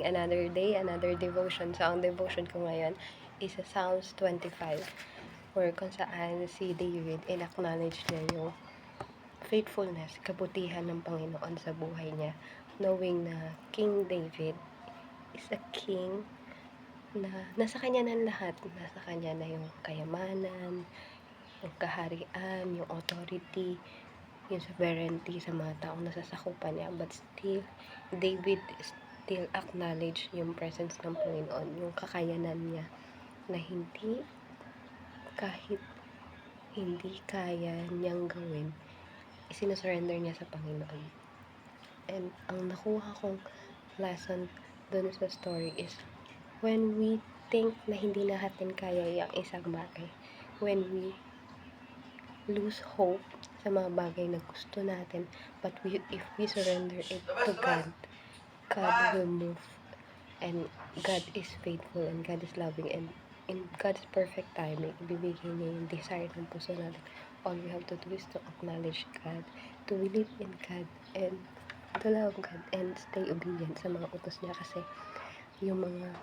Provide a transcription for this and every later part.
morning, another day, another devotion. So, ang devotion ko ngayon is sa Psalms 25, where kung saan si David, in-acknowledge niya yung faithfulness, kabutihan ng Panginoon sa buhay niya, knowing na King David is a king na nasa kanya ng lahat. Nasa kanya na yung kayamanan, yung kaharian, yung authority, yung sovereignty sa mga taong nasasakupan niya. But still, David still acknowledge yung presence ng Panginoon, yung kakayanan niya na kahit hindi kaya niyang gawin, isinusurrender niya sa Panginoon. And ang nakuha kong lesson dun sa story is when we think na hindi natin kaya yung isang bagay, when we lose hope sa mga bagay na gusto natin, but if we surrender it to God, God will move, and God is faithful, and God is loving, and in God's perfect timing, ibibigay niya yung desire ng puso natin. All we have to do is to acknowledge God, to believe in God, and to love God, and stay obedient sa mga utos niya, kasi yung mga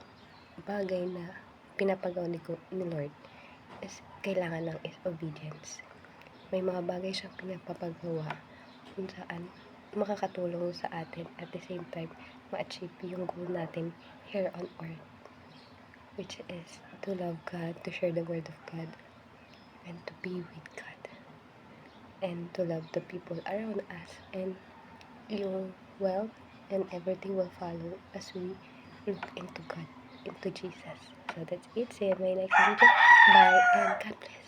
bagay na pinapagawa ni Lord is kailangan ng is obedience. May mga bagay siyang pinapapagawa kung saan makakatulong sa atin, at the same time ma-achieve yung goal natin here on earth, which is to love God, to share the word of God, and to be with God, and to love the people around us, and yung wealth and everything will follow as we look into God, into Jesus. So that's it. See you in my next video. Bye and God bless.